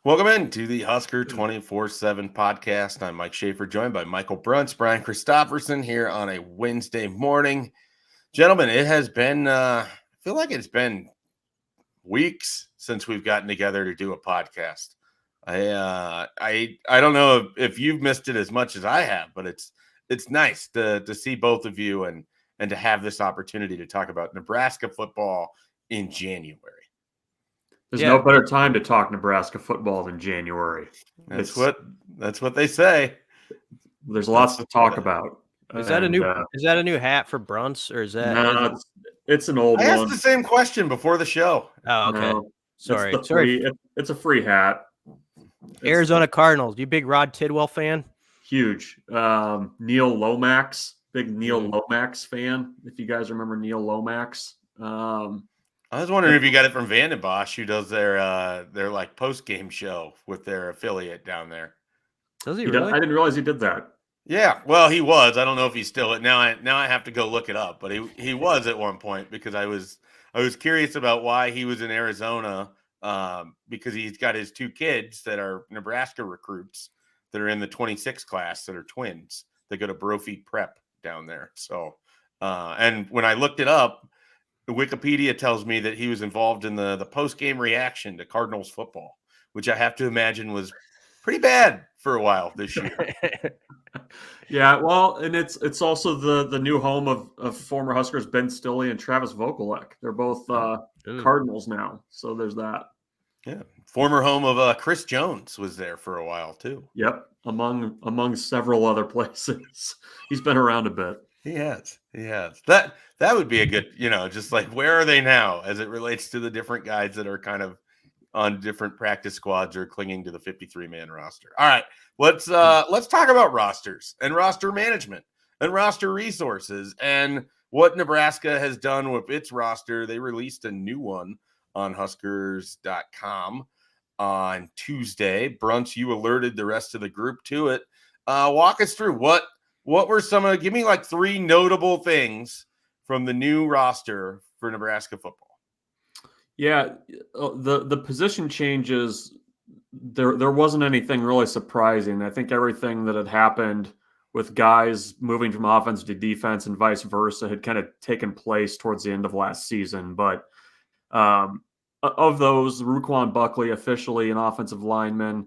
Welcome into the Husker247 Podcast. I'm Mike Schaefer, joined by Michael Bruntz, Brian Christopherson here on a Wednesday morning. Gentlemen, it has been, I feel like it's been weeks since we've gotten together to do a podcast. I don't know if you've missed it as much as I have, but it's nice to see both of you and to have this opportunity to talk about Nebraska football in January. There's no better time to talk Nebraska football than January. That's what they say. There's lots to talk about. Is that a new hat for Bruntz, or is that? No, it's an old one. I asked the same question before the show. Oh, okay. No, Sorry. It's a free hat. Arizona Cardinals. You big Rod Tidwell fan? Huge. Neil Lomax, big Neil Lomax fan. If you guys remember Neil Lomax. I was wondering if you got it from Vandenbosch, who does their like post-game show with their affiliate down there. Does he really? I didn't realize he did that. Yeah, well, he was. I don't know if he's still. Now I have to go look it up, but he was at one point, because I was curious about why he was in Arizona, because he's got his two kids that are Nebraska recruits that are in the 26 class that are twins that go to Brophy Prep down there. So, and when I looked it up, Wikipedia tells me that he was involved in the post-game reaction to Cardinals football, which I have to imagine was pretty bad for a while this year. Yeah, well, and it's also the new home of former Huskers Ben Stille and Travis Vokalek. They're both Cardinals now, so there's that. Yeah, former home of Chris Jones was there for a while too. Yep, among several other places. He's been around a bit. He has. That would be a good, just like, where are they now as it relates to the different guys that are kind of on different practice squads or clinging to the 53-man roster. All right, let's talk about rosters and roster management and roster resources and what Nebraska has done with its roster. They released a new one on Huskers.com on Tuesday. Bruntz, you alerted the rest of the group to it. Walk us through what were give me like three notable things from the new roster for Nebraska football. Yeah, the position changes, there wasn't anything really surprising. I think everything that had happened with guys moving from offense to defense and vice versa had kind of taken place towards the end of last season. But of those, Ruquan Buckley officially an offensive lineman,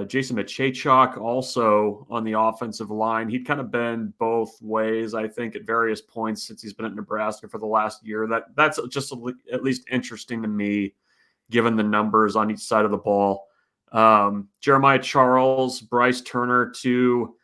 Jason Machachok also on the offensive line. He'd kind of been both ways, I think, at various points since he's been at Nebraska for the last year. That's just at least interesting to me, given the numbers on each side of the ball. Jeremiah Charles, Bryce Turner, two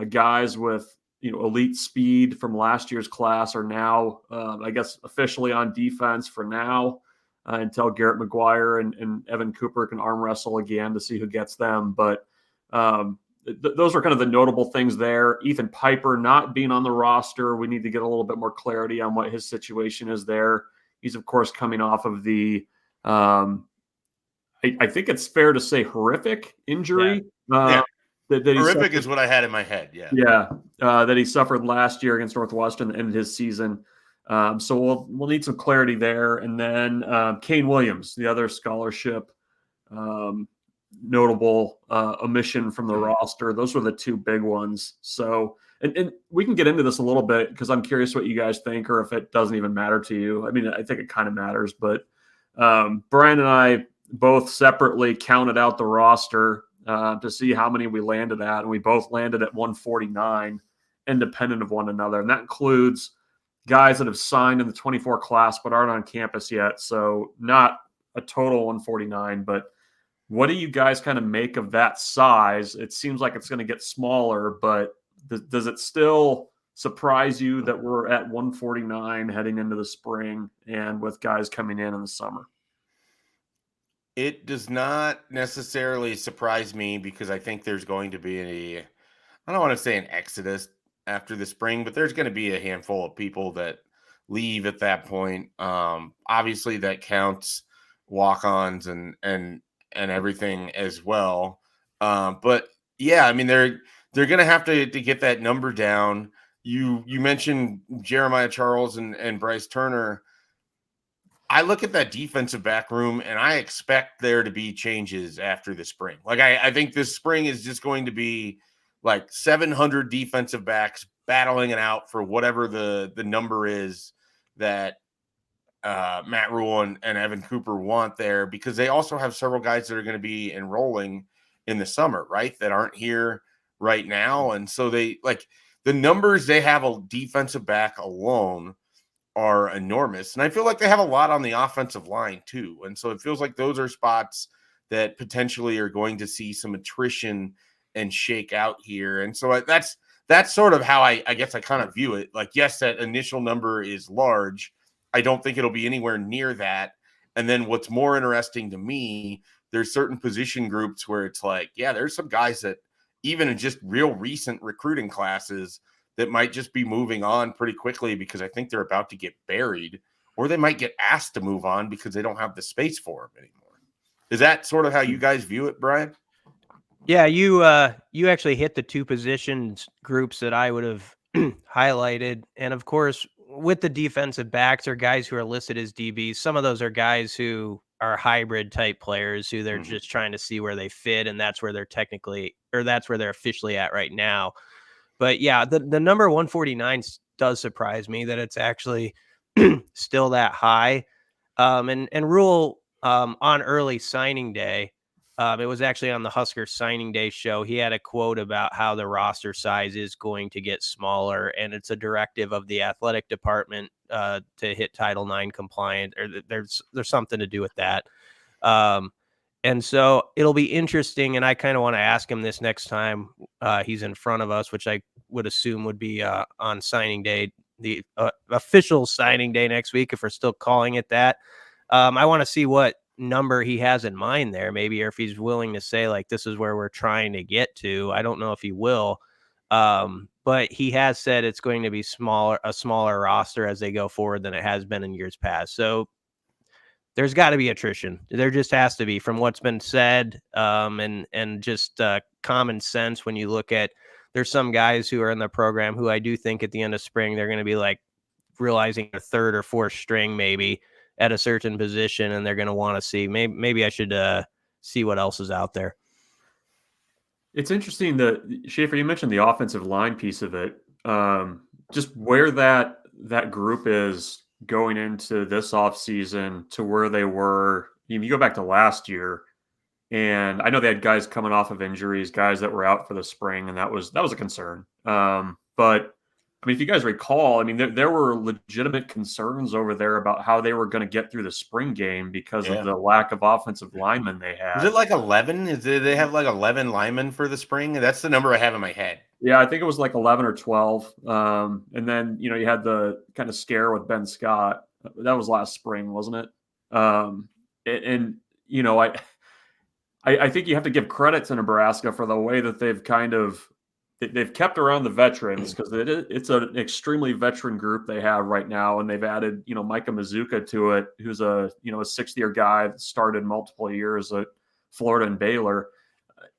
guys with elite speed from last year's class are now, I guess, officially on defense for now. Until Garrett McGuire and Evan Cooper can arm wrestle again to see who gets them. But those are kind of the notable things there. Ethan Piper not being on the roster. We need to get a little bit more clarity on what his situation is there. He's, of course, coming off of the, I think it's fair to say, horrific injury. Yeah. Horrific is what I had in my head. Yeah. That he suffered last year against Northwestern at the end of his season. So we'll need some clarity there. And then Kane Williams, the other scholarship notable omission from the roster. Those were the two big ones. So, and we can get into this a little bit because I'm curious what you guys think, or if it doesn't even matter to you. I mean, I think it kind of matters, but Brian and I both separately counted out the roster to see how many we landed at, and we both landed at 149, independent of one another. And that includes guys that have signed in the 24 class but aren't on campus yet. So not a total 149, but what do you guys kind of make of that size? It seems like it's going to get smaller, but does it still surprise you that we're at 149 heading into the spring and with guys coming in the summer? It does not necessarily surprise me, because I think there's going to be I don't want to say an exodus after the spring, but there's going to be a handful of people that leave at that point. Obviously that counts walk-ons and everything as well. But yeah, I mean, they're going to have to get that number down. You mentioned Jeremiah Charles and Bryce Turner. I look at that defensive back room and I expect there to be changes after the spring. Like I think this spring is just going to be like 700 defensive backs battling it out for whatever the number is that Matt Rhule and Evan Cooper want there, because they also have several guys that are going to be enrolling in the summer, right? That aren't here right now. And so they like the numbers they have a defensive back alone are enormous. And I feel like they have a lot on the offensive line too. And so it feels like those are spots that potentially are going to see some attrition and shake out here. And so that's sort of how I guess I kind of view it. Like, yes, that initial number is large. I don't think it'll be anywhere near that. And then what's more interesting to me, there's certain position groups where it's like, yeah, there's some guys that even in just real recent recruiting classes that might just be moving on pretty quickly because I think they're about to get buried, or they might get asked to move on because they don't have the space for them anymore. Is that sort of how you guys view it, Brian? Yeah, you actually hit the two positions groups that I would have highlighted. And of course, with the defensive backs or guys who are listed as DBs, some of those are guys who are hybrid type players who they're just trying to see where they fit, and that's where they're that's where they're officially at right now. But yeah, the number 149 does surprise me that it's actually still that high. And Rhule on early signing day, it was actually on the Husker signing day show. He had a quote about how the roster size is going to get smaller, and it's a directive of the athletic department to hit Title IX compliant, or there's something to do with that. And so it'll be interesting, and I kind of want to ask him this next time he's in front of us, which I would assume would be on signing day, the official signing day next week, if we're still calling it that. I want to see what number he has in mind there, maybe, or if he's willing to say, like, this is where we're trying to get to. I don't know if he will. But he has said it's going to be a smaller roster as they go forward than it has been in years past. So there's got to be attrition. There just has to be, from what's been said, and just common sense. When you look at, there's some guys who are in the program who I do think at the end of spring, they're going to be like realizing a third or fourth string maybe at a certain position, and they're going to want to see, maybe I should see what else is out there. It's interesting that, Schaefer, you mentioned the offensive line piece of it. Just where that group is going into this offseason to where they were. You go back to last year, and I know they had guys coming off of injuries, guys that were out for the spring, and that was a concern. But I mean, if you guys recall, I mean, there were legitimate concerns over there about how they were going to get through the spring game because of the lack of offensive linemen they had. Is it like 11? Did they have like 11 linemen for the spring? That's the number I have in my head. Yeah, I think it was like 11 or 12. And then, you had the kind of scare with Ben Scott. That was last spring, wasn't it? I think you have to give credit to Nebraska for the way that they've they've kept around the veterans, because it's an extremely veteran group they have right now. And they've added, Micah Mazuka to it, who's a 6th-year guy that started multiple years at Florida and Baylor.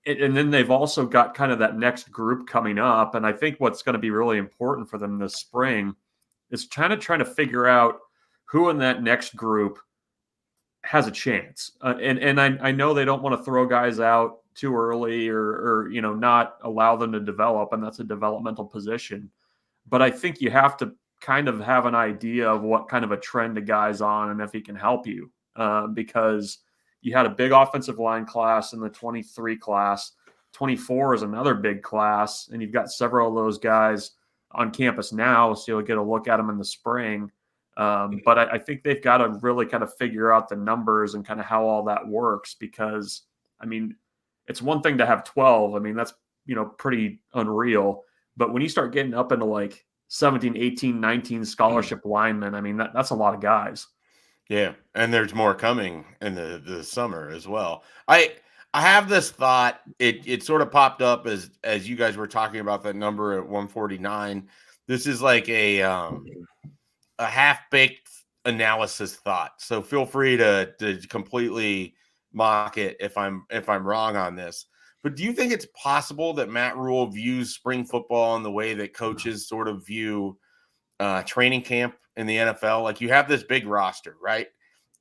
And then they've also got kind of that next group coming up. And I think what's going to be really important for them this spring is trying to figure out who in that next group has a chance. And I know they don't want to throw guys out too early or not allow them to develop, and that's a developmental position. But I think you have to kind of have an idea of what kind of a trend a guy's on and if he can help you, because you had a big offensive line class in the 23 class. 24 is another big class, and you've got several of those guys on campus now, so you'll get a look at them in the spring. But I think they've got to really kind of figure out the numbers and kind of how all that works, because, I mean, it's one thing to have 12. I mean, that's, pretty unreal. But when you start getting up into like 17, 18, 19 scholarship linemen, I mean, that's a lot of guys. Yeah, and there's more coming in the summer as well. I have this thought. It sort of popped up as you guys were talking about that number at 149. This is like a half-baked analysis thought. So feel free to completely mock it if I'm wrong on this. But do you think it's possible that Matt Rhule views spring football in the way that coaches sort of view training camp in the NFL? Like, you have this big roster, right?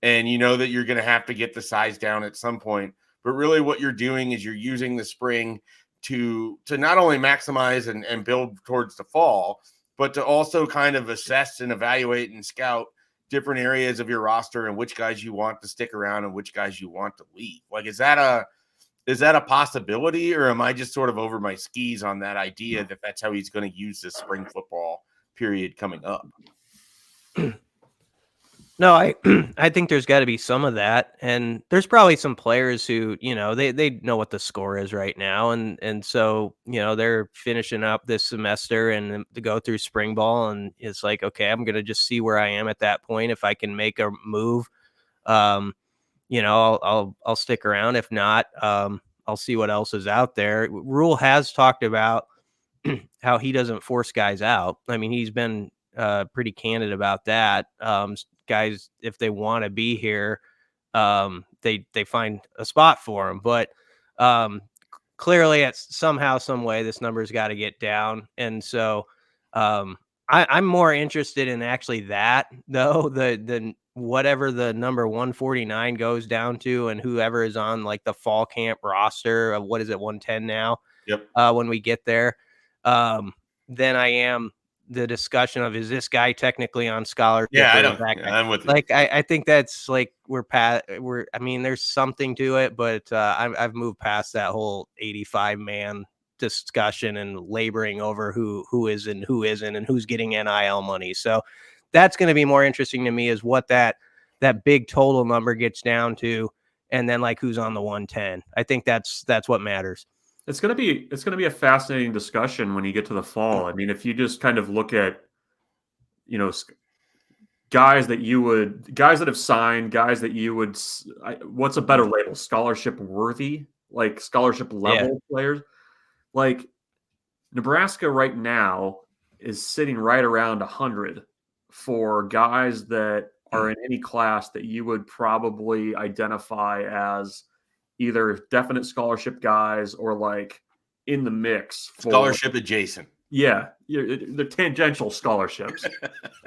and you know that you're going to have to get the size down at some point. But really what you're doing is you're using the spring to not only maximize and build towards the fall, but to also kind of assess and evaluate and scout different areas of your roster and which guys you want to stick around and which guys you want to leave. Like, is that a possibility, or am I just sort of over my skis on that idea that that's how he's going to use this spring football period coming up? No, I think there's got to be some of that, and there's probably some players who, you know, they know what the score is right now, and so, you know, they're finishing up this semester and to go through spring ball, and it's like, okay, I'm gonna just see where I am at that point. If I can make a move, you know, I'll stick around. If not, I'll see what else is out there. Rhule has talked about how he doesn't force guys out. I mean, he's been pretty candid about that. Guys, if they want to be here, they find a spot for them. But clearly, it's somehow, some way, this number's got to get down. And so I'm more interested in actually that, though, the whatever the number 149 goes down to, and whoever is on like the fall camp roster of, what is it, 110 now? Yep. When we get there, then I am the discussion of, is this guy technically on scholarship? Yeah, I'm with you. Like, I think that's like, I mean, there's something to it, but I've moved past that whole 85 man discussion and laboring over who is and who isn't and who's getting NIL money. So that's going to be more interesting to me, is what that big total number gets down to, and then like who's on the 110. I think that's what matters. It's going to be a fascinating discussion when you get to the fall. I mean, if you just kind of look at, you know, guys that have signed, guys that you would, what's a better label? Scholarship worthy, like scholarship level players. Like, Nebraska right now is sitting right around 100 for guys that are in any class that you would probably identify as either definite scholarship guys or like in the mix for scholarship adjacent. Yeah, they're tangential scholarships.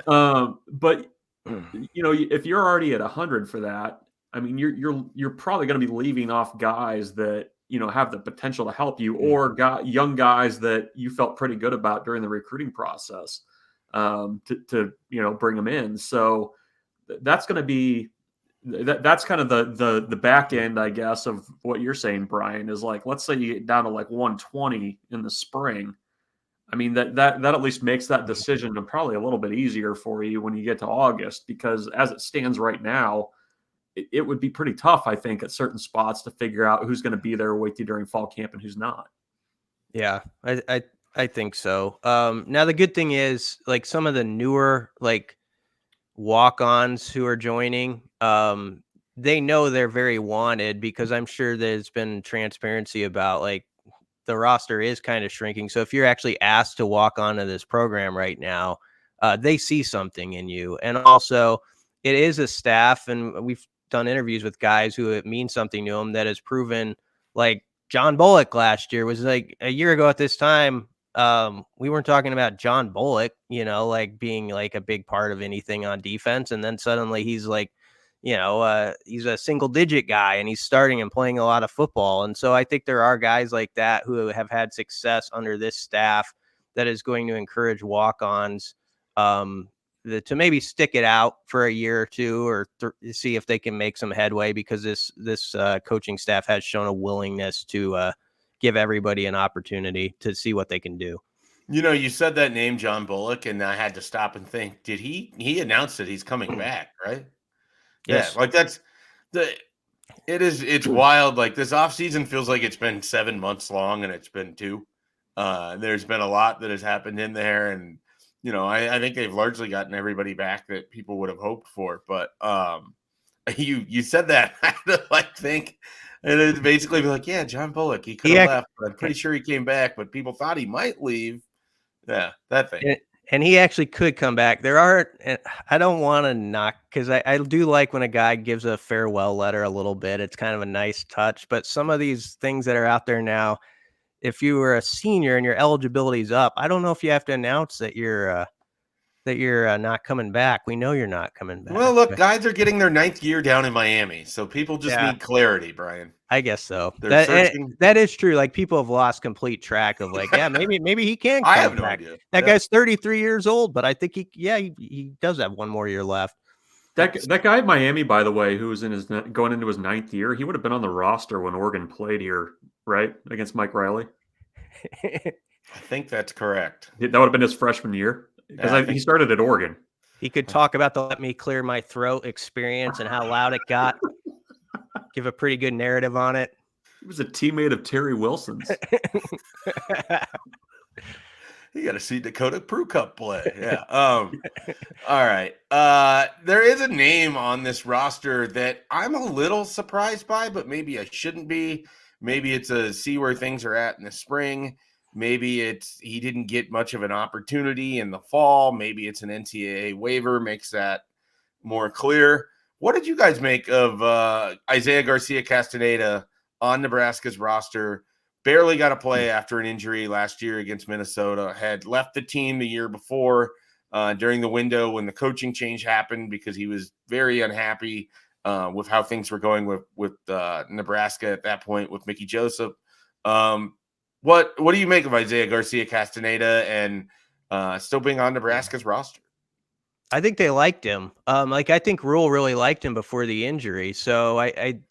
But you know, if you're already at 100 for that, I mean, you're probably going to be leaving off guys that, you know, have the potential to help you, or young guys that you felt pretty good about during the recruiting process, to you know, bring them in. So that's going to be. That's kind of the back end, I guess, of what you're saying, Brian, is like, let's say you get down to like 120 in the spring. I mean, that at least makes that decision probably a little bit easier for you when you get to August, because as it stands right now, it would be pretty tough, I think, at certain spots to figure out who's going to be there with you during fall camp and who's not. Yeah, I think so. Now the good thing is, like, some of the newer, like, walk-ons who are joining, they know they're very wanted, because I'm sure there's been transparency about, like, the roster is kind of shrinking. So if you're actually asked to walk onto this program right now, they see something in you. And also, it is a staff, and we've done interviews with guys who it means something to them, that has proven, like John Bullock last year was like, a year ago at this time, we weren't talking about John Bullock, you know, like being like a big part of anything on defense. And then suddenly he's like, you know, he's a single digit guy, and he's starting and playing a lot of football. And so I think there are guys like that who have had success under this staff that is going to encourage walk-ons to maybe stick it out for a year or two, or see if they can make some headway, because this coaching staff has shown a willingness to give everybody an opportunity to see what they can do. You know, you said that name, John Bullock, and I had to stop and think, did he announced that he's coming back, right? Yes. Yeah, like it's wild. Like, this offseason feels like it's been 7 months long, and it's been 2. There's been a lot that has happened in there, and you know, I think they've largely gotten everybody back that people would have hoped for. But you said that, I had to like think, and it basically be like, yeah, John Bullock, he could have left, but I'm pretty sure he came back, but people thought he might leave. Yeah, that thing. And he actually could come back. There are, I don't want to knock, because I do like when a guy gives a farewell letter a little bit. It's kind of a nice touch. But some of these things that are out there now, if you were a senior and your eligibility is up, I don't know if you have to announce that you're that you're not coming back. We know you're not coming back. Well, look, guys are getting their 9th year down in Miami, so people just need clarity, Brian. I guess so. They're searching. That is true. Like, people have lost complete track of, like, yeah, maybe he can come I have no back. idea. That guy's 33 years old, but I think he does have one more year left. That guy at Miami, by the way, who was going into his 9th year, he would have been on the roster when Oregon played here, right, against Mike Riley. I think that's correct. That would have been his freshman year because he started at Oregon. He could talk about the "let me clear my throat" experience and how loud it got. Give a pretty good narrative on it. He was a teammate of Terry Wilson's. You got to see Dakota Prue Cup play. Yeah. All right. There is a name on this roster that I'm a little surprised by, but maybe I shouldn't be. Maybe it's a see where things are at in the spring. Maybe it's he didn't get much of an opportunity in the fall. Maybe it's an NCAA waiver, makes that more clear. What did you guys make of Isaiah Garcia-Castaneda on Nebraska's roster? Barely got to play after an injury last year against Minnesota. Had left the team the year before during the window when the coaching change happened because he was very unhappy with how things were going with Nebraska at that point with Mickey Joseph. What do you make of Isaiah Garcia-Castaneda and still being on Nebraska's roster? I think they liked him. I think Rhule really liked him before the injury. So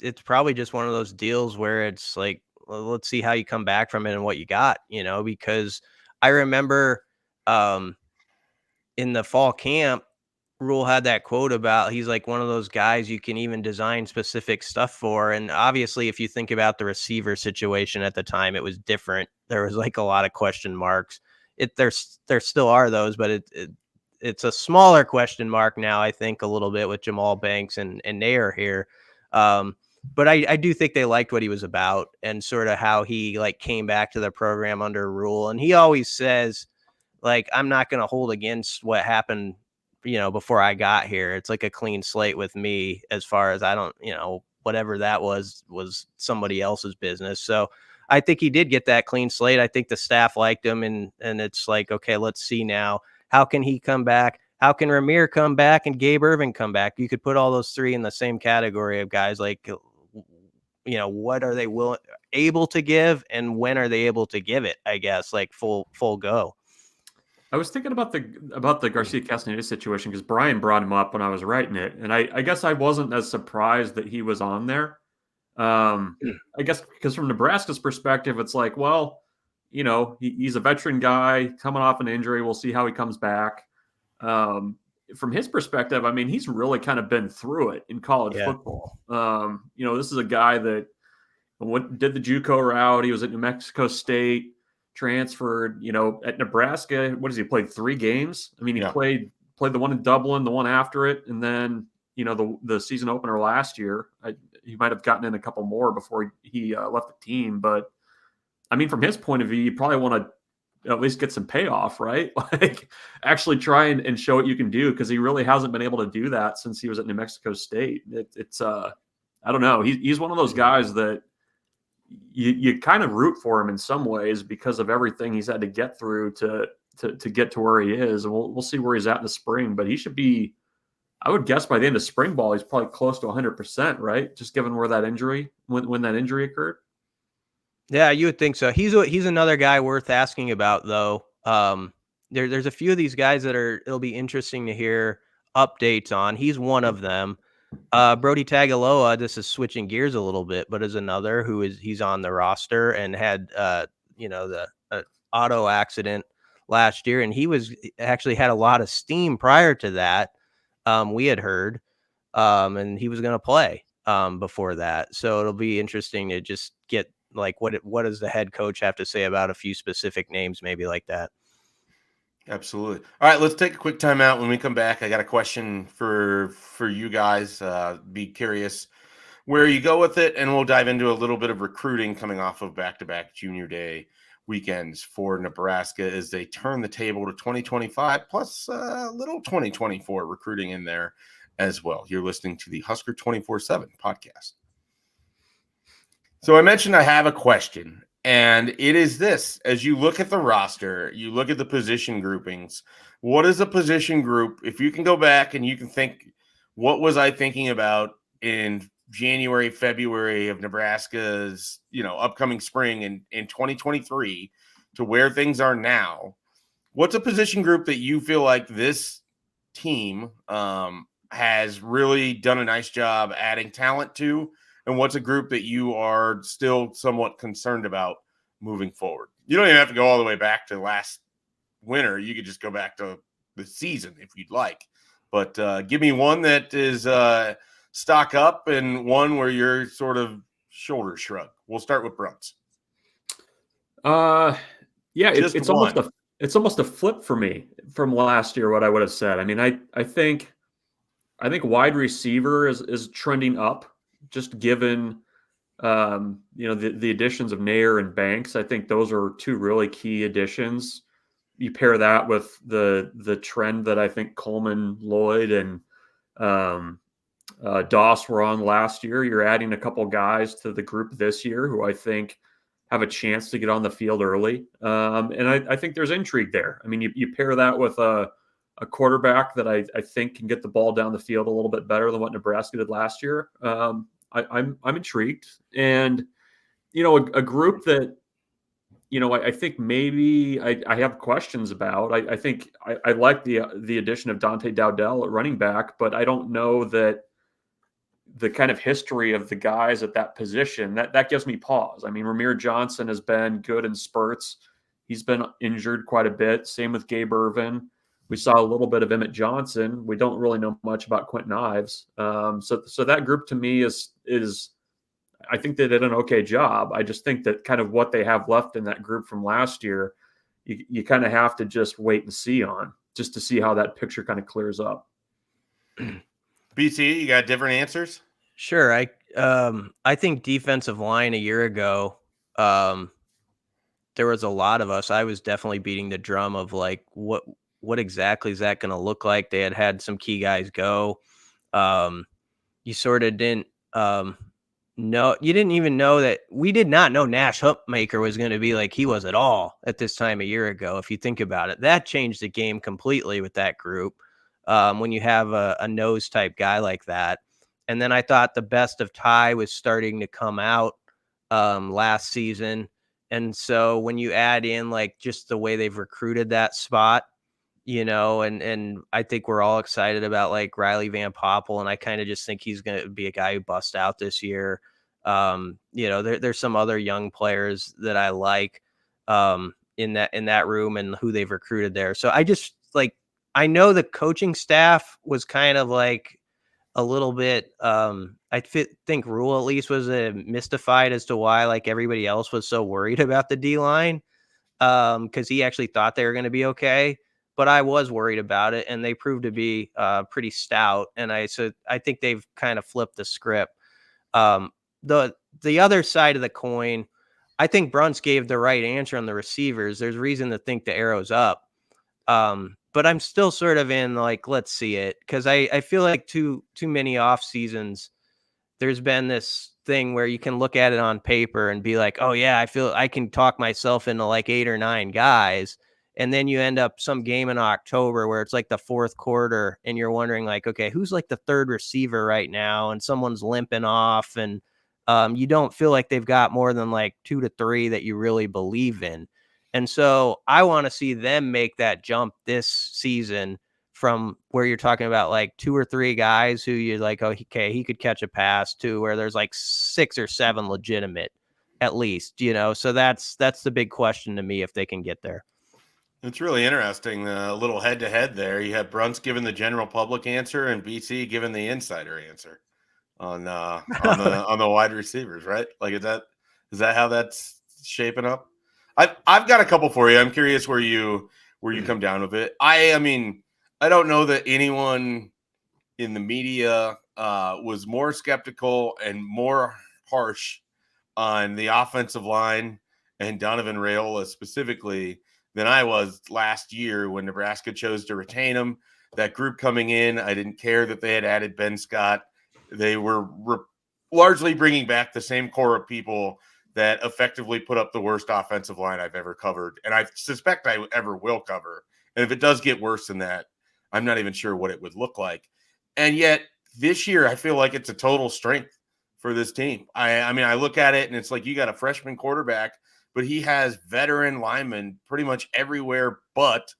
it's probably just one of those deals where it's like, well, let's see how you come back from it and what you got, because I remember in the fall camp, Rhule had that quote about he's like one of those guys you can even design specific stuff for. And obviously, if you think about the receiver situation at the time, it was different. There was like a lot of question marks. There still are those, but it's a smaller question mark now, I think, a little bit with Jamal Banks and Nair here. But I do think they liked what he was about and sort of how he like came back to the program under Rhule. And he always says, like, I'm not going to hold against what happened, before I got here. It's like a clean slate with me as far as I don't, whatever that was somebody else's business. So I think he did get that clean slate. I think the staff liked him and it's like, okay, let's see now. How can he come back? How can Ramir come back and Gabe Irvin come back? You could put all those three in the same category of guys like, what are they able to give and when are they able to give it, I guess, like full go. I was thinking about the Garcia-Castaneda situation because Brian brought him up when I was writing it. And I guess I wasn't as surprised that he was on there. I guess because from Nebraska's perspective, it's like, well, he's a veteran guy coming off an injury. We'll see how he comes back. From his perspective, I mean, he's really kind of been through it in college football. This is a guy that did the JUCO route. He was at New Mexico State, transferred, at Nebraska. What has he played? 3 games? I mean, he played the one in Dublin, the one after it, and then, the season opener last year. He might have gotten in a couple more before he left the team. But, I mean, from his point of view, you probably want to at least get some payoff, right? Like actually try and show what you can do because he really hasn't been able to do that since he was at New Mexico State. It's I don't know. He's one of those guys that you kind of root for him in some ways because of everything he's had to get through to get to where he is. And we'll see where he's at in the spring, but he should be, I would guess by the end of spring ball, he's probably close to 100%, right? Just given where that injury, when that injury occurred. Yeah, you would think so. He's another guy worth asking about, though. There's a few of these guys that it'll be interesting to hear updates on. He's one of them. Brody Tagaloa, this is switching gears a little bit, but is another he's on the roster and had the auto accident last year, and he was actually had a lot of steam prior to that. We had heard, and he was going to play before that. So it'll be interesting to just get like what does the head coach have to say about a few specific names, maybe like that. Absolutely. All right, let's take a quick time out. When we come back, I got a question for you guys. Be curious where you go with it, and we'll dive into a little bit of recruiting coming off of back-to-back Junior Day weekends for Nebraska as they turn the table to 2025 plus a little 2024 recruiting in there as well. You're listening to the Husker247 podcast. So I mentioned I have a question, And it is this: as you look at the roster, you look at the position groupings. What is a position group? If you can go back and you can think, what was I thinking about in January, February of Nebraska's, upcoming spring in 2023 to where things are now? What's a position group that you feel like this team has really done a nice job adding talent to? And what's a group that you are still somewhat concerned about moving forward? You don't even have to go all the way back to last winter. You could just go back to the season if you'd like. But give me one that is stock up and one where you're sort of shoulder shrug. We'll start with Bruntz. Yeah, it's almost a flip for me from last year, what I would have said. I mean, I think wide receiver is trending up, just given the additions of Nair and Banks. I think those are two really key additions. You pair that with the trend that I think Coleman, Lloyd, and Doss were on last year. You're adding a couple guys to the group this year who I think have a chance to get on the field early. And I think there's intrigue there. I mean, you pair that with a quarterback that I think can get the ball down the field a little bit better than what Nebraska did last year. I'm intrigued. And, a group that, I think maybe I have questions about. I think I like the addition of Dante Dowdell at running back, but I don't know that the kind of history of the guys at that position, that gives me pause. I mean, Ramir Johnson has been good in spurts. He's been injured quite a bit. Same with Gabe Irvin. We saw a little bit of Emmett Johnson. We don't really know much about Quentin Ives. So that group to me is I think they did an okay job. I just think that kind of what they have left in that group from last year, you kind of have to just wait and see on, just to see how that picture kind of clears up. BC, you got different answers? Sure. I think defensive line a year ago, there was a lot of us. I was definitely beating the drum of like, what exactly is that going to look like? They had some key guys go. You sort of didn't know. You didn't even know that. We did not know Nash Hupmaker was going to be like he was at all at this time a year ago. If you think about it, that changed the game completely with that group. When you have a nose type guy like that. And then I thought the best of Ty was starting to come out last season. And so when you add in like just the way they've recruited that spot, and I think we're all excited about like Riley Van Poppel, and I kind of just think he's going to be a guy who busts out this year. There's some other young players that I like in that room and who they've recruited there. So I just like, I know the coaching staff was kind of like a little bit, think Rhule at least was mystified as to why like everybody else was so worried about the D-line because he actually thought they were going to be okay. But I was worried about it, and they proved to be pretty stout. And I think they've kind of flipped the script. The other side of the coin, I think Bruntz gave the right answer on the receivers. There's reason to think the arrow's up. But I'm still sort of in like, let's see it. Cause I feel like too many off seasons, there's been this thing where you can look at it on paper and be like, oh yeah, I feel I can talk myself into like 8 or 9 guys. And then you end up some game in October where it's like the fourth quarter and you're wondering like, okay, who's like the third receiver right now? And someone's limping off and you don't feel like they've got more than like 2 to 3 that you really believe in. And so I want to see them make that jump this season from where you're talking about like 2 or 3 guys who you're like, oh, okay, he could catch a pass, to where there's like 6 or 7 legitimate at least, so that's the big question to me if they can get there. It's really interesting. A little head to head there. You have Bruntz giving the general public answer and BC giving the insider answer on the wide receivers, right? Like, is that how that's shaping up? I've got a couple for you. I'm curious where you come down with it. I mean, I don't know that anyone in the media was more skeptical and more harsh on the offensive line and Donovan Raiola specifically than I was last year when Nebraska chose to retain him. That group coming in, I didn't care that they had added Ben Scott. They were largely bringing back the same core of people that effectively put up the worst offensive line I've ever covered, and I suspect I ever will cover. And if it does get worse than that, I'm not even sure what it would look like. And yet this year, I feel like it's a total strength for this team. I mean, I look at it and it's like you got a freshman quarterback, but he has veteran linemen pretty much everywhere but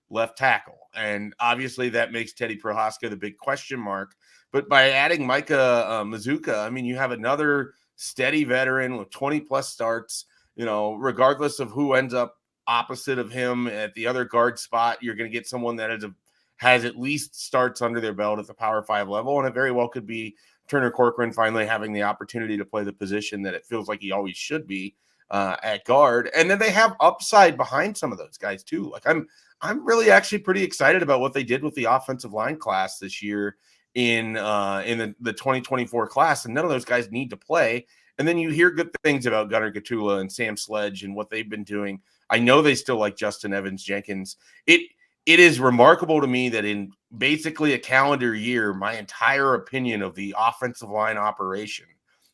left tackle. And obviously that makes Teddy Prohaska the big question mark. But by adding Micah Mazuka, I mean, you have another steady veteran with 20 plus starts, regardless of who ends up opposite of him at the other guard spot, you're going to get someone that has at least starts under their belt at the Power 5 level. And it very well could be Turner Corcoran finally having the opportunity to play the position that it feels like he always should be at guard. And then they have upside behind some of those guys too. Like I'm really actually pretty excited about what they did with the offensive line class this year in the 2024 class. And none of those guys need to play. And then you hear good things about Gunnar Gatula and Sam Sledge and what they've been doing. I know they still like Justin Evans Jenkins. It is remarkable to me that in basically a calendar year, my entire opinion of the offensive line operation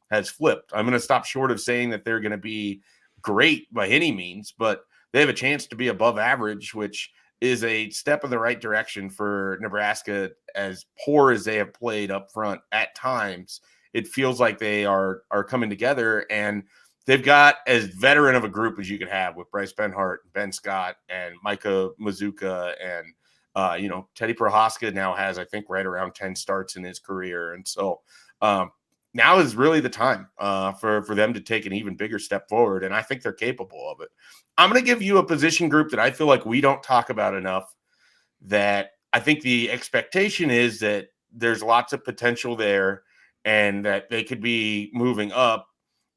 has flipped. I'm going to stop short of saying that they're going to be great by any means, but they have a chance to be above average, which is a step in the right direction for Nebraska. As poor as they have played up front at times, it feels like they are coming together, and they've got as veteran of a group as you could have with Bryce Benhart, Ben Scott, and Micah Mazuka, and Teddy Prohaska now has, I think, right around 10 starts in his career. And so now is really the time for them to take an even bigger step forward, and I think they're capable of it. I'm going to give you a position group that I feel like we don't talk about enough, that I think the expectation is that there's lots of potential there and that they could be moving up.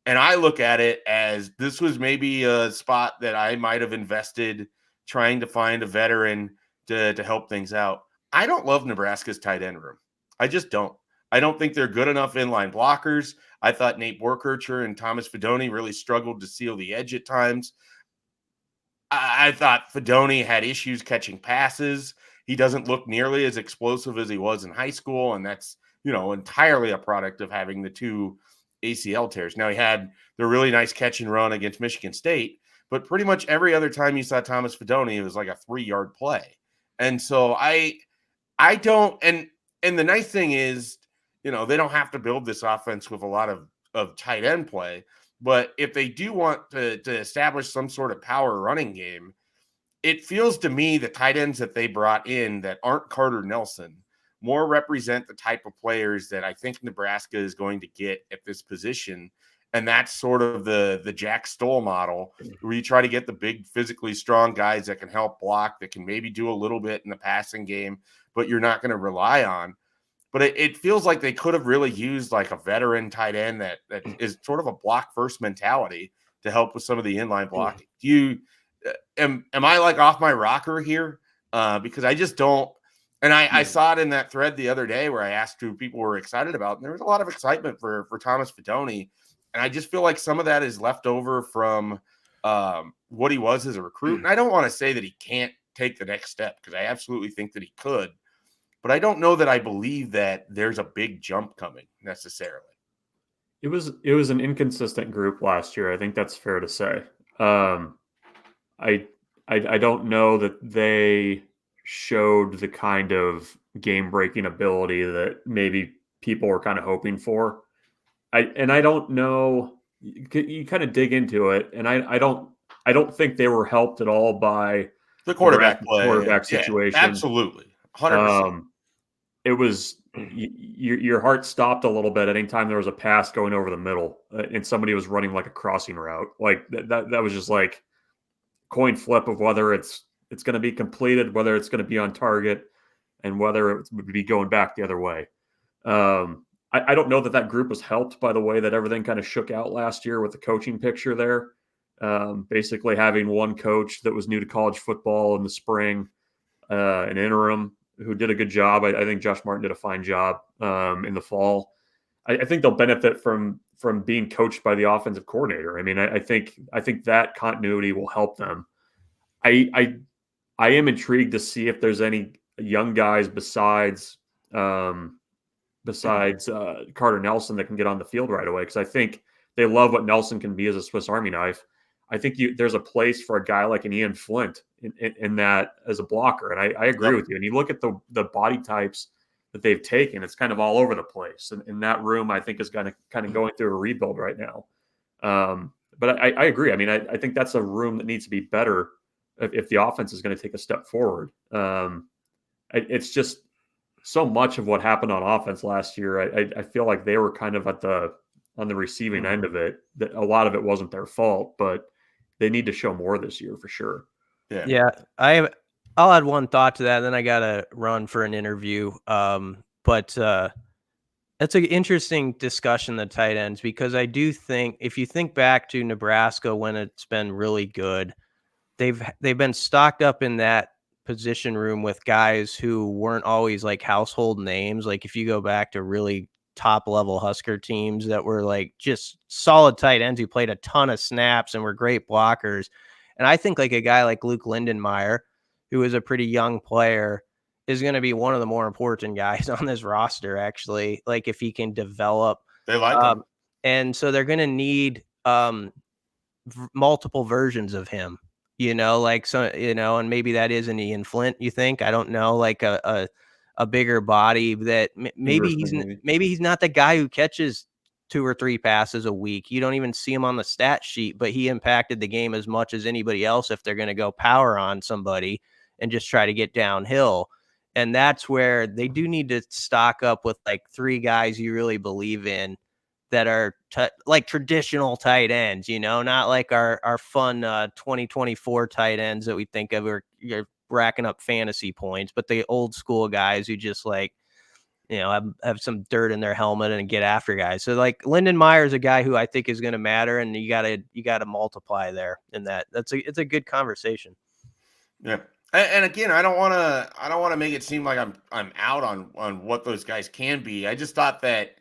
And I look at it as this was maybe a spot that I might have invested trying to find a veteran to help things out. I don't love Nebraska's tight end room. I just don't. I don't think they're good enough inline blockers. I thought Nate Borkircher and Thomas Fedoni really struggled to seal the edge at times. I thought Fedoni had issues catching passes. He doesn't look nearly as explosive as he was in high school, and that's, entirely a product of having the two ACL tears. Now, he had the really nice catch and run against Michigan State, but pretty much every other time you saw Thomas Fedoni, it was like a 3-yard play. And so I don't, and the nice thing is, they don't have to build this offense with a lot of tight end play. But if they do want to establish some sort of power running game, it feels to me the tight ends that they brought in that aren't Carter Nelson more represent the type of players that I think Nebraska is going to get at this position. And that's sort of the Jack Stoll model, where you try to get the big, physically strong guys that can help block, that can maybe do a little bit in the passing game, but you're not going to rely on. But it feels like they could have really used like a veteran tight end that is sort of a block first mentality to help with some of the inline blocking. Am I like off my rocker here? Because I just don't. And I saw it in that thread the other day where I asked who people were excited about, and there was a lot of excitement for Thomas Fedoni. And I just feel like some of that is left over from what he was as a recruit. And I don't want to say that he can't take the next step, because I absolutely think that he could. But I don't know that I believe that there's a big jump coming necessarily. It was an inconsistent group last year. I think that's fair to say. I don't know that they showed the kind of game-breaking ability that maybe people were kind of hoping for. I don't know. You kind of dig into it, and I don't think they were helped at all by the quarterback situation. Yeah, absolutely, 100%. It was your heart stopped a little bit anytime there was a pass going over the middle and somebody was running like a crossing route. Like that was just like coin flip of whether it's going to be completed, whether it's going to be on target, and whether it would be going back the other way. I don't know that group was helped by the way that everything kind of shook out last year with the coaching picture there. Basically having one coach that was new to college football in the spring, an interim who did a good job. I think Josh Martin did a fine job in the fall. I think they'll benefit from being coached by the offensive coordinator. I mean, I think that continuity will help them. I am intrigued to see if there's any young guys besides Carter Nelson that can get on the field right away, because I think they love what Nelson can be as a Swiss Army knife. I think there's a place for a guy like an Ian Flint in that as a blocker. And I agree with you. And you look at the body types that they've taken, it's kind of all over the place. And that room, I think, is kind of going through a rebuild right now. But I agree. I mean, I think that's a room that needs to be better if the offense is going to take a step forward. It's just so much of what happened on offense last year. I feel like they were kind of on the receiving end of it, that a lot of it wasn't their fault, but they need to show more this year for sure. Yeah. I'll add one thought to that. Then I got to run for an interview. But that's an interesting discussion, the tight ends, because I do think if you think back to Nebraska when it's been really good, they've been stocked up in that position room with guys who weren't always like household names. Like if you go back to really top level Husker teams that were like just solid tight ends who played a ton of snaps and were great blockers. And I think like a guy like Luke Lindenmeyer, who is a pretty young player, is going to be one of the more important guys on this roster, actually, like if he can develop. They like him. And so they're going to need multiple versions of him, like, so, and maybe that is an Ian Flint, you think? I don't know, like a bigger body that maybe he's not the guy who catches 2 or 3 passes a week. You don't even see him on the stat sheet, but he impacted the game as much as anybody else if they're going to go power on somebody and just try to get downhill. And that's where they do need to stock up with like 3 guys you really believe in that are like traditional tight ends, not like our fun 2024 tight ends that we think of are racking up fantasy points, but the old school guys who just like, have some dirt in their helmet and get after guys. So like Lindenmeyer is a guy who I think is going to matter, and you gotta multiply there in that. It's a good conversation. Yeah. And again, I don't want to make it seem like I'm out on what those guys can be. I just thought that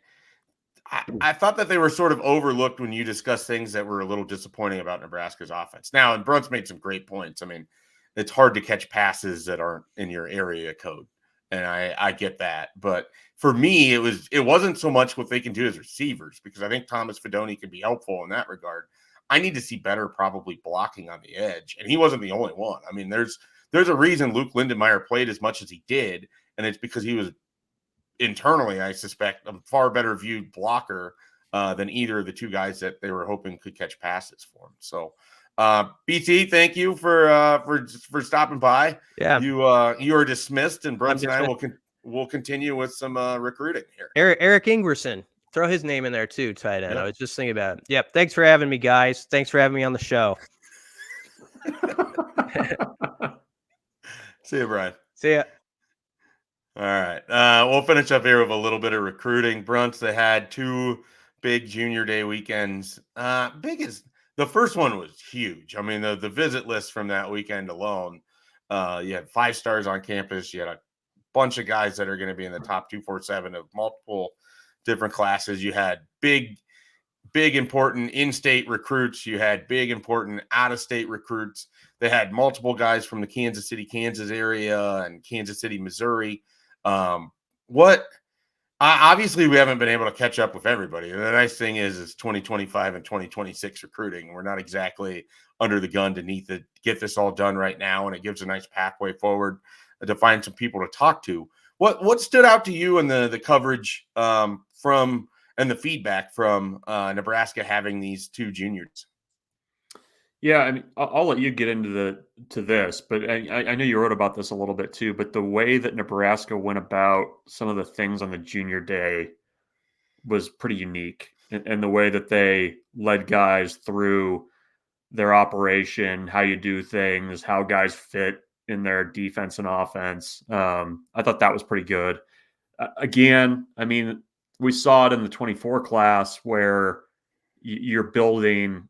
I thought that they were sort of overlooked when you discuss things that were a little disappointing about Nebraska's offense. Now, and Bruntz made some great points. I mean, it's hard to catch passes that aren't in your area code, and I get that. But for me, it wasn't so much what they can do as receivers, because I think Thomas Fidone can be helpful in that regard. I need to see better probably blocking on the edge, and he wasn't the only one. I mean, there's a reason Luke Lindenmeyer played as much as he did, and it's because he was internally, I suspect, a far better viewed blocker than either of the 2 guys that they were hoping could catch passes for him. So, BT, thank you for stopping by. Yeah, you are dismissed, and Bruntz and I will continue with some recruiting here. Eric Ingerson, throw his name in there too, tight end. Yep. I was just thinking about it. Yep. Thanks for having me, guys. Thanks for having me on the show. See you, Brian. See ya. All right. We'll finish up here with a little bit of recruiting. Bruntz, they had 2 big junior day weekends. The first one was huge. I mean, the visit list from that weekend alone, you had 5 stars on campus. You had a bunch of guys that are going to be in the top 247 of multiple different classes. You had big, important in-state recruits. You had big, important out-of-state recruits. They had multiple guys from the Kansas City, Kansas area and Kansas City, Missouri. Obviously we haven't been able to catch up with everybody. The nice thing is 2025 and 2026 recruiting. We're not exactly under the gun to get this all done right now, and it gives a nice pathway forward to find some people to talk to. What stood out to you in the coverage from and the feedback from Nebraska having these 2 juniors? Yeah, I mean, I'll let you get into this, but I know you wrote about this a little bit too. But the way that Nebraska went about some of the things on the junior day was pretty unique, and the way that they led guys through their operation, how you do things, how guys fit in their defense and offense. I thought that was pretty good. Again, I mean, we saw it in the 24 class where you're building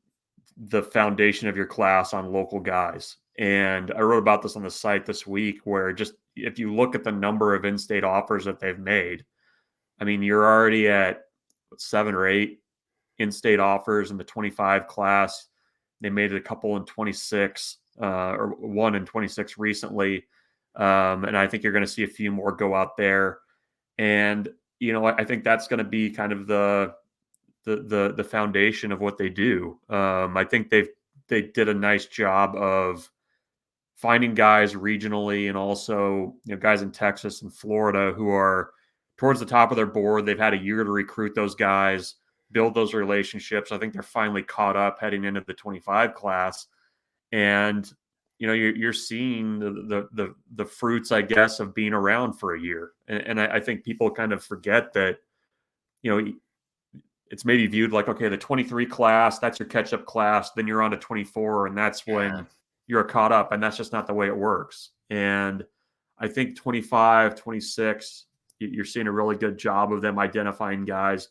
the foundation of your class on local guys. And I wrote about this on the site this week, where just if you look at the number of in-state offers that they've made, I mean, you're already at 7 or 8 in-state offers in the 25 class. They made it a couple in 26, or 1 in 26 recently. And I think you're going to see a few more go out there. And, I think that's going to be kind of the the foundation of what they do. I think they did a nice job of finding guys regionally and also guys in Texas and Florida who are towards the top of their board. They've had a year to recruit those guys, build those relationships. I think they're finally caught up heading into the 25 class, and you're seeing the fruits, I guess, of being around for a year. And I think people kind of forget that it's maybe viewed like, okay, the 23 class, that's your catch-up class, then you're on to 24, and that's when you're caught up, and that's just not the way it works. And I think 25, 26, you're seeing a really good job of them identifying guys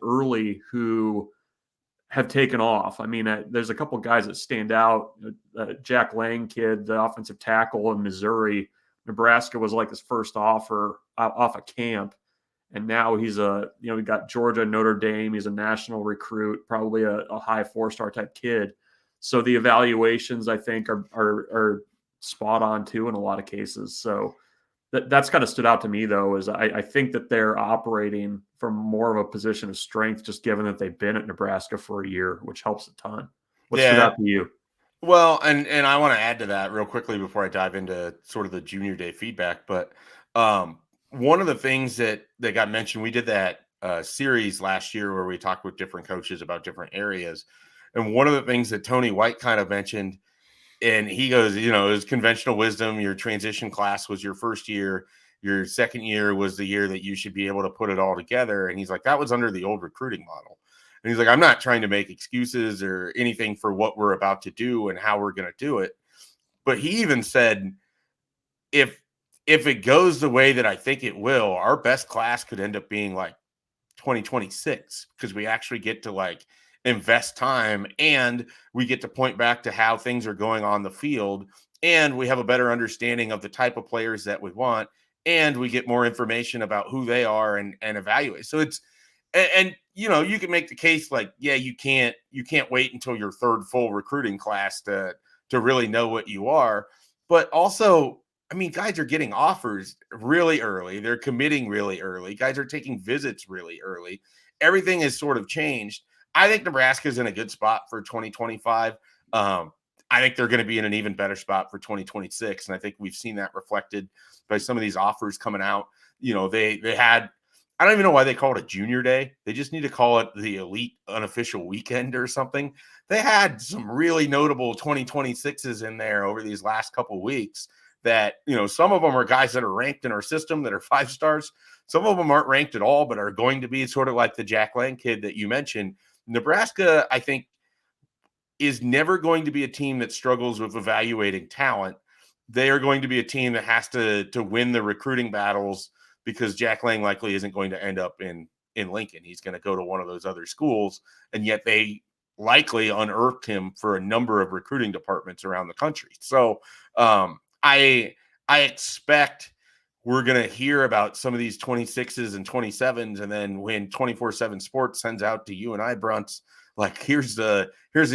early who have taken off. I mean, there's a couple guys that stand out. Jack Lang kid, the offensive tackle in Missouri, Nebraska was like his first offer off of camp. And now he's we got Georgia, Notre Dame. He's a national recruit, probably a high 4-star type kid. So the evaluations, I think, are spot on too in a lot of cases. So that's kind of stood out to me, though, is I think that they're operating from more of a position of strength, just given that they've been at Nebraska for a year, which helps a ton. What stood out to you? Well, and I want to add to that real quickly before I dive into sort of the junior day feedback. But one of the things that got mentioned, we did that series last year where we talked with different coaches about different areas. And one of the things that Tony White kind of mentioned, and he goes, it was conventional wisdom. Your transition class was your first year. Your second year was the year that you should be able to put it all together. And he's like, that was under the old recruiting model. And he's like, I'm not trying to make excuses or anything for what we're about to do and how we're going to do it. But he even said, if it goes the way that I think it will, our best class could end up being like 2026, because we actually get to like invest time and we get to point back to how things are going on the field, and we have a better understanding of the type of players that we want, and we get more information about who they are and evaluate. So it's, and you can make the case like, yeah, you can't wait until your third full recruiting class to really know what you are. But also, I mean, guys are getting offers really early. They're committing really early. Guys are taking visits really early. Everything has sort of changed. I think Nebraska is in a good spot for 2025. I think they're going to be in an even better spot for 2026. And I think we've seen that reflected by some of these offers coming out. They had, I don't even know why they call it a junior day. They just need to call it the elite unofficial weekend or something. They had some really notable 2026s in there over these last couple of weeks that, some of them are guys that are ranked in our system that are 5 stars. Some of them aren't ranked at all, but are going to be sort of like the Jack Lang kid that you mentioned. Nebraska, I think, is never going to be a team that struggles with evaluating talent. They are going to be a team that has to win the recruiting battles, because Jack Lang likely isn't going to end up in Lincoln. He's going to go to one of those other schools, and yet they likely unearthed him for a number of recruiting departments around the country. So I expect we're going to hear about some of these 26s and 27s, and then when 247 Sports sends out to you and I, Bruntz, like, here's the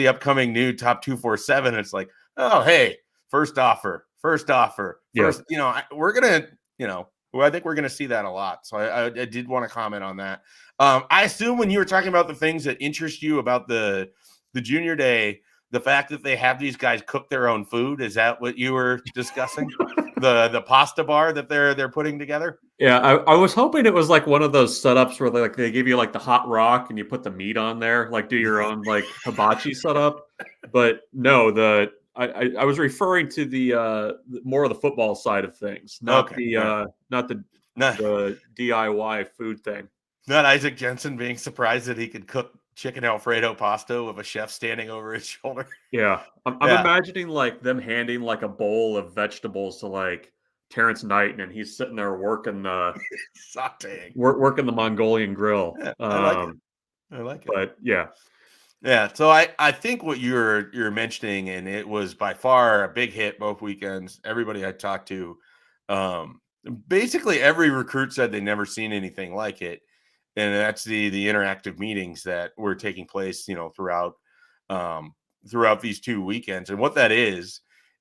upcoming new top 247. It's like, oh, hey, first offer. We're going to, I think we're going to see that a lot. So I did want to comment on that. I assume when you were talking about the things that interest you about the junior day, the fact that they have these guys cook their own food, is that what you were discussing? the pasta bar that they're putting together? Yeah, I was hoping it was like one of those setups where they give you like the hot rock and you put the meat on there, like do your own like hibachi setup. But no, I was referring to the more of the football side of things, not the DIY food thing. Not Isaac Jensen being surprised that he could cook chicken Alfredo pasta with a chef standing over his shoulder. Yeah, I'm imagining like them handing like a bowl of vegetables to like Terrence Knight, and he's sitting there working the sauteing, working the Mongolian grill. Yeah, I like it. But yeah. So I think what you're mentioning, and it was by far a big hit both weekends. Everybody I talked to, basically every recruit said they never seen anything like it. And that's the interactive meetings that were taking place, throughout these 2 weekends. And what that is,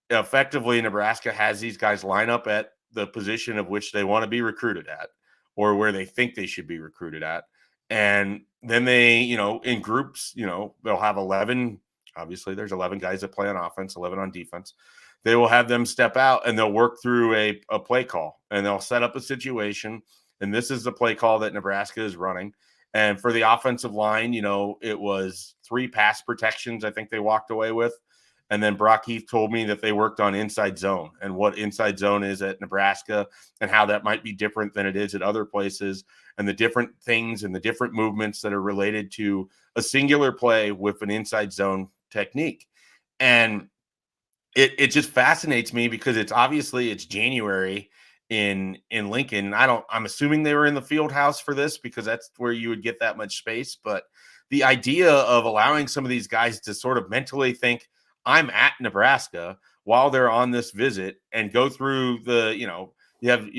effectively, Nebraska has these guys line up at the position of which they want to be recruited at, or where they think they should be recruited at. And then they, in groups, they'll have 11. Obviously, there's 11 guys that play on offense, 11 on defense. They will have them step out and they'll work through a play call, and they'll set up a situation. And this is the play call that Nebraska is running. And for the offensive line, it was 3 pass protections I think they walked away with. And then Brock Heath told me that they worked on inside zone and what inside zone is at Nebraska and how that might be different than it is at other places, and the different things and the different movements that are related to a singular play with an inside zone technique. And it just fascinates me because it's January in Lincoln. I'm assuming they were in the field house for this because that's where you would get that much space. But the idea of allowing some of these guys to sort of mentally think, I'm at Nebraska while they're on this visit, and go through the, you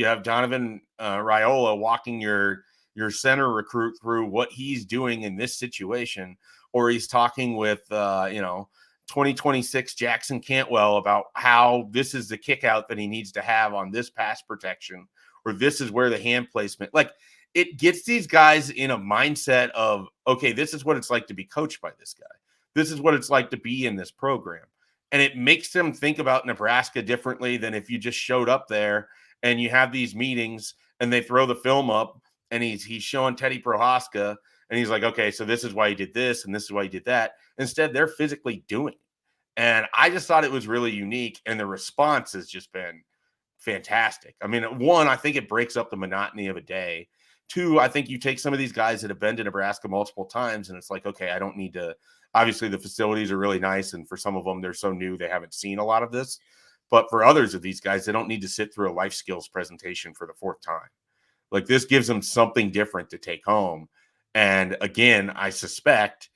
have Donovan Raiola walking your center recruit through what he's doing in this situation, or he's talking with 2026 Jackson Cantwell about how this is the kick out that he needs to have on this pass protection, or this is where the hand placement, like, it gets these guys in a mindset of, okay, this is what it's like to be coached by this guy. This is what it's like to be in this program. And it makes them think about Nebraska differently than if you just showed up there and you have these meetings and they throw the film up and he's showing Teddy Prohaska and he's like, okay, so this is why he did this and this is why he did that. Instead, they're physically doing it. And I just thought it was really unique. And the response has just been fantastic. I mean, 1, I think it breaks up the monotony of a day. 2, I think you take some of these guys that have been to Nebraska multiple times and it's like, okay, I don't need to. Obviously, the facilities are really nice, and for some of them, they're so new they haven't seen a lot of this. But for others of these guys, they don't need to sit through a life skills presentation for the 4th time. Like, this gives them something different to take home. And again, I suspect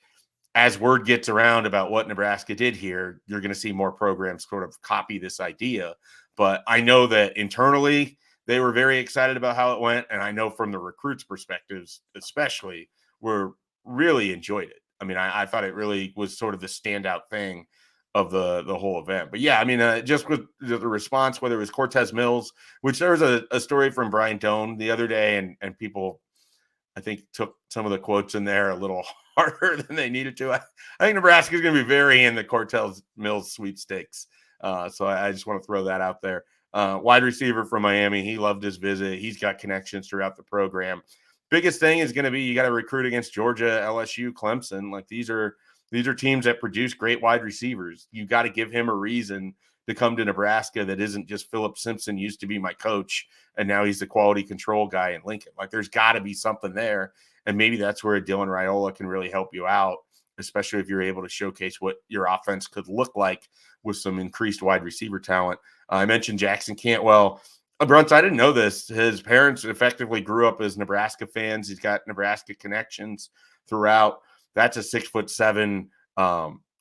as word gets around about what Nebraska did here, you're going to see more programs sort of copy this idea. But I know that internally, they were very excited about how it went. And I know from the recruits' perspectives, especially, were really enjoyed it. I mean, I thought it really was sort of the standout thing of the whole event. But yeah, I mean, just with the response, whether it was Cortez Mills, which there was a story from Brian Doan the other day, and people, I think, took some of the quotes in there a little harder than they needed to. I think Nebraska is going to be very in the Cortez Mills sweepstakes. So I just want to throw that out there. Wide receiver from Miami, he loved his visit. He's got connections throughout the program. Biggest thing is going to be you got to recruit against Georgia, LSU, Clemson. Like, these are teams that produce great wide receivers. You got to give him a reason to come to Nebraska that isn't just Philip Simpson used to be my coach and now he's the quality control guy in Lincoln. Like, there's got to be something there, and maybe that's where Dylan Raiola can really help you out, especially if you're able to showcase what your offense could look like with some increased wide receiver talent. I mentioned Jackson Cantwell. Bruntz, I didn't know this. His parents effectively grew up as Nebraska fans. He's got Nebraska connections throughout. That's a 6'7"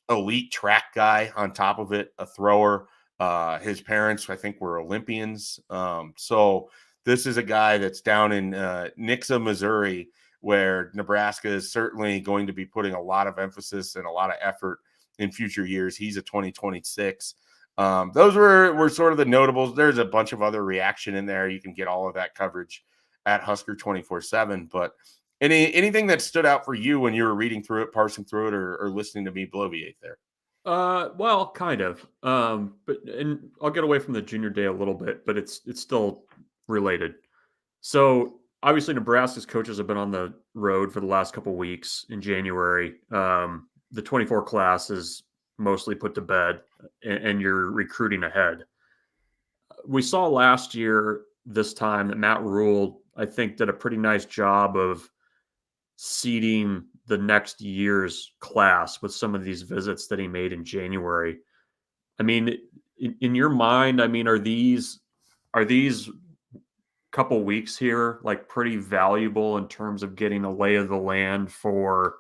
elite track guy on top of it, a thrower. His parents, I think, were Olympians. So this is a guy that's down in Nixa, Missouri, where Nebraska is certainly going to be putting a lot of emphasis and a lot of effort in future years. He's a 2026. Those were sort of the notables. There's a bunch of other reaction in there. You can get all of that coverage at Husker247. But anything that stood out for you when you were reading through it, parsing through it, or listening to me bloviate there? Well, kind of. And I'll get away from the junior day a little bit, but it's still related. So obviously, Nebraska's coaches have been on the road for the last couple of weeks in January. The 24 class is mostly put to bed, and you're recruiting ahead. We saw last year, this time, that Matt Rhule, I think, did a pretty nice job of seeding the next year's class with some of these visits that he made in January. I mean, in your mind, I mean, are these couple weeks here like pretty valuable in terms of getting a lay of the land for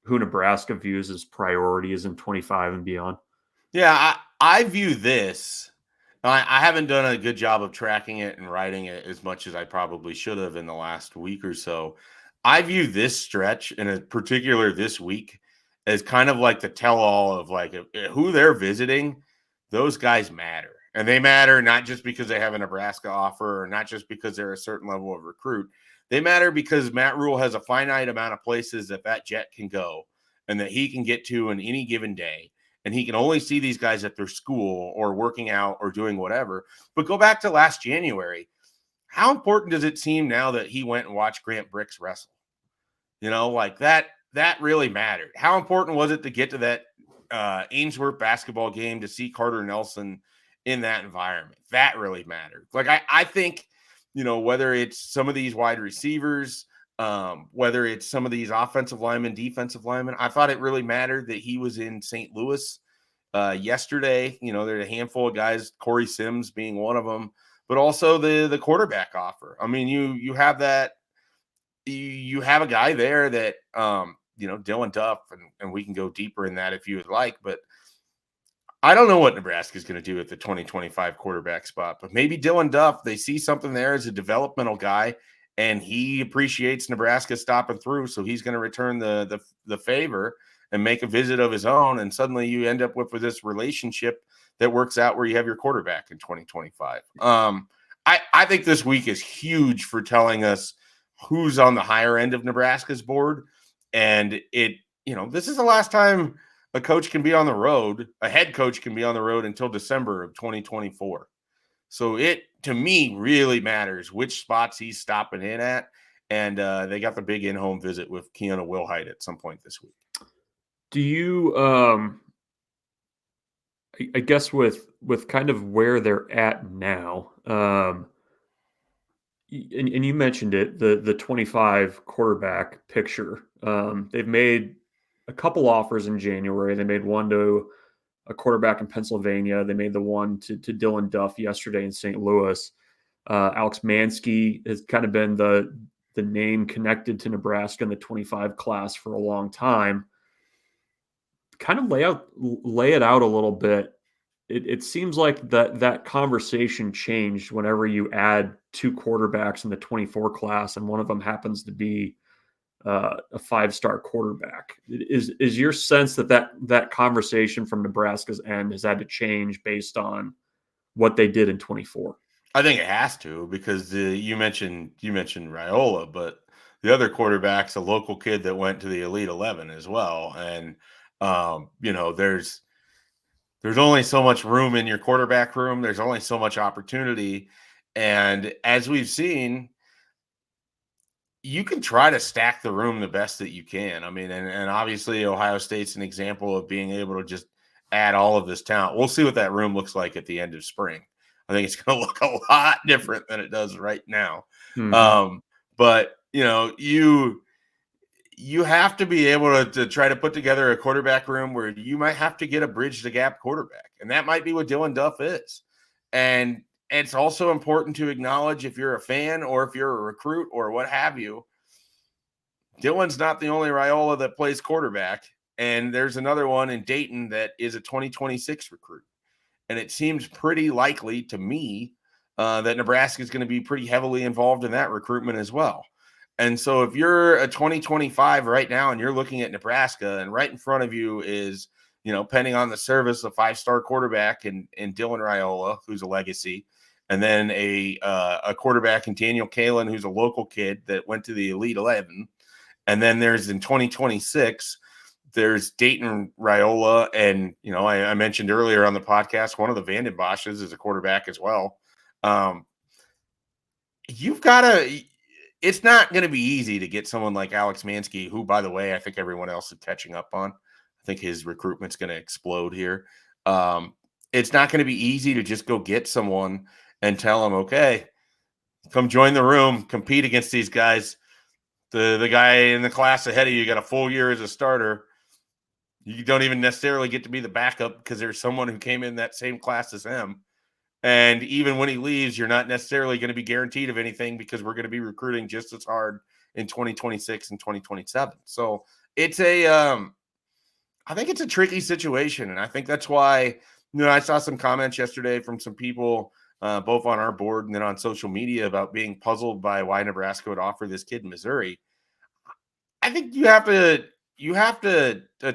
who Nebraska views as priorities in 25 and beyond? Yeah, I view this. I haven't done a good job of tracking it and writing it as much as I probably should have in the last week or so. I view this stretch, and in particular this week, as kind of like the tell-all of like who they're visiting. Those guys matter. And they matter not just because they have a Nebraska offer or not just because they're a certain level of recruit. They matter because Matt Rhule has a finite amount of places that jet can go and that he can get to in any given day. And he can only see these guys at their school or working out or doing whatever. But go back to last January. How important does it seem now that he went and watched Grant Bricks wrestle? Like that really mattered. How important was it to get to that Ainsworth basketball game to see Carter Nelson in that environment? That really mattered. Like I think, whether it's some of these wide receivers, whether it's some of these offensive linemen, defensive linemen, I thought it really mattered that he was in St. Louis yesterday. There's a handful of guys, Corey Sims being one of them, but also the quarterback offer. I mean, you have that. You have a guy there that, Dylan Duff, and we can go deeper in that if you would like, but I don't know what Nebraska is going to do at the 2025 quarterback spot, but maybe Dylan Duff, they see something there as a developmental guy, and he appreciates Nebraska stopping through, so he's going to return the favor and make a visit of his own, and suddenly you end up with this relationship that works out where you have your quarterback in 2025. I think this week is huge for telling us who's on the higher end of Nebraska's board, and this is the last time a coach can be on the road, a head coach can be on the road until December of 2024. So it, to me, really matters which spots he's stopping in at. And they got the big in-home visit with Keanu Wilhite at some point this week. Do you, I guess with kind of where they're at now, and you mentioned it, the 25 quarterback picture. They've made a couple offers in January. They made one to a quarterback in Pennsylvania. They made the one to Dylan Duff yesterday in St. Louis. Alex Mansky has kind of been the name connected to Nebraska in the 25 class for a long time. Kind of lay it out a little bit. It seems like that conversation changed whenever you add two quarterbacks in the 24 class, and one of them happens to be a five-star quarterback. Is your sense that conversation from Nebraska's end has had to change based on what they did in 24? I think it has to, because you mentioned Raiola, but the other quarterback's a local kid that went to the Elite 11 as well, and there's only so much room in your quarterback room. There's only so much opportunity, and as we've seen, you can try to stack the room the best that you can. I mean, and obviously Ohio State's an example of being able to just add all of this talent. We'll see what that room looks like at the end of spring. I think it's going to look a lot different than it does right now. Mm-hmm. But you have to be able to try to put together a quarterback room where you might have to get a bridge the gap quarterback. And that might be what Dylan Duff is. And it's also important to acknowledge, if you're a fan or if you're a recruit or what have you, Dylan's not the only Raiola that plays quarterback. And there's another one in Dayton that is a 2026 recruit. And it seems pretty likely to me that Nebraska is going to be pretty heavily involved in that recruitment as well. And so if you're a 2025 right now and you're looking at Nebraska, and right in front of you is, pending on the service, a five-star quarterback in Dylan Raiola, who's a legacy, and then a quarterback in Daniel Kalen, who's a local kid that went to the Elite 11. And then there's in 2026, there's Dayton Raiola. And, I mentioned earlier on the podcast, one of the Vanden Bosches is a quarterback as well. It's not going to be easy to get someone like Alex Mansky, who, by the way, I think everyone else is catching up on. I think his recruitment's going to explode here. It's not going to be easy to just go get someone and tell them, okay, come join the room, compete against these guys. The guy in the class ahead of you got a full year as a starter. You don't even necessarily get to be the backup because there's someone who came in that same class as him. And even when he leaves, you're not necessarily going to be guaranteed of anything, because we're going to be recruiting just as hard in 2026 and 2027. So it's I think it's a tricky situation. And I think that's why, I saw some comments yesterday from some people, both on our board and then on social media, about being puzzled by why Nebraska would offer this kid in Missouri. I think you have to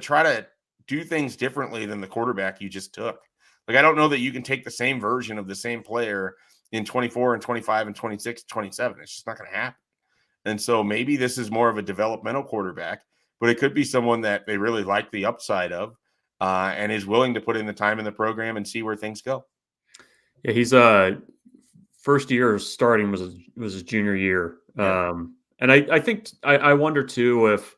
try to do things differently than the quarterback you just took. Like, I don't know that you can take the same version of the same player in 24 and 25 and 26, 27. It's just not going to happen. And so maybe this is more of a developmental quarterback, but it could be someone that they really like the upside of and is willing to put in the time in the program and see where things go. Yeah, he's first year starting was his junior year. Yeah. And I think I wonder too if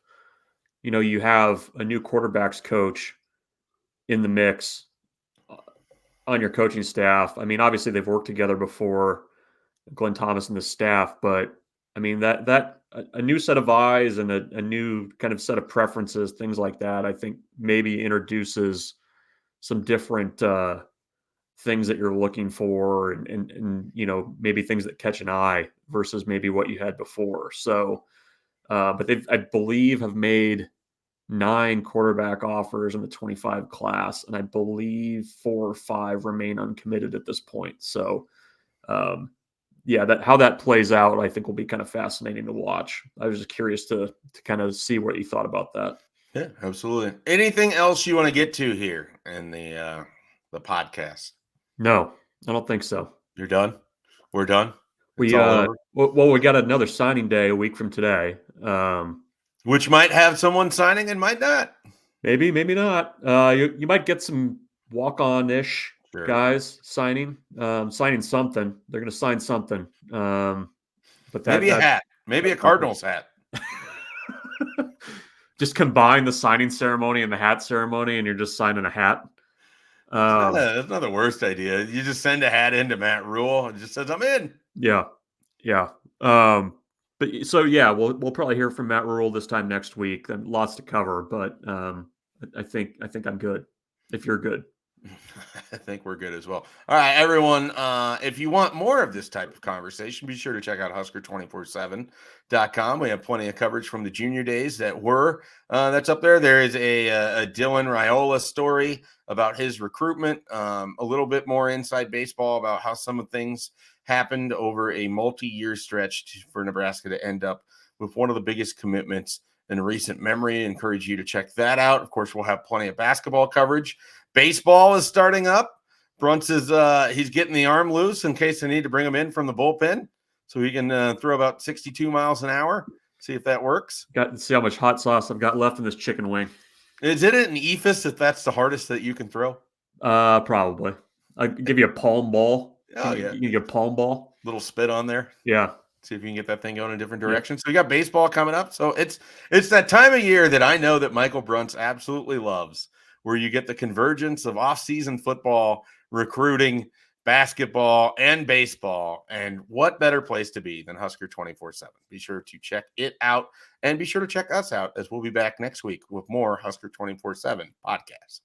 you have a new quarterbacks coach in the mix on your coaching staff. I mean, obviously they've worked together before, Glenn Thomas and the staff, but I mean that a new set of eyes and a new kind of set of preferences, things like that, I think maybe introduces some different things that you're looking for and maybe things that catch an eye versus maybe what you had before. So, but I believe, have made 9 quarterback offers in the 25 class, and I believe 4 or 5 remain uncommitted at this point. So, yeah, how that plays out, I think, will be kind of fascinating to watch. I was just curious to kind of see what you thought about that. Yeah, absolutely. Anything else you want to get to here in the podcast? No, I don't think so. You're done? We're done? We we got another signing day a week from today. Which might have someone signing and might not. Maybe not. You might get some walk-on-ish guys signing something. They're going to sign something. But maybe a hat, maybe a Cardinals hat. Just combine the signing ceremony and the hat ceremony, and you're just signing a hat. That's not the worst idea. You just send a hat into Matt Rhule and just says, "I'm in." Yeah. But so yeah, we'll probably hear from Matt Rhule this time next week. Then lots to cover, but I think I'm good. If you're good, I think we're good as well. All right, everyone. If you want more of this type of conversation, be sure to check out Husker247.com. We have plenty of coverage from the junior days that's up there. There is a Dylan Raiola story about his recruitment, a little bit more inside baseball about how some of things happened over a multi-year stretch for Nebraska to end up with one of the biggest commitments in recent memory. I encourage you to check that out. Of course, we'll have plenty of basketball coverage. Baseball is starting up. Bruntz is he's getting the arm loose in case they need to bring him in from the bullpen so he can throw about 62 miles an hour. See if that works. Got to see how much hot sauce I've got left in this chicken wing. Is it an ephus if that's the hardest that you can throw? Probably. I'll give you a palm ball. Oh, yeah. You get a palm ball. Little spit on there. Yeah. See if you can get that thing going in a different direction. Yeah. So we got baseball coming up. So it's that time of year that I know that Michael Bruntz absolutely loves, where you get the convergence of off-season football, recruiting, basketball, and baseball. And what better place to be than Husker247? Be sure to check it out, and be sure to check us out as we'll be back next week with more Husker247 Podcast.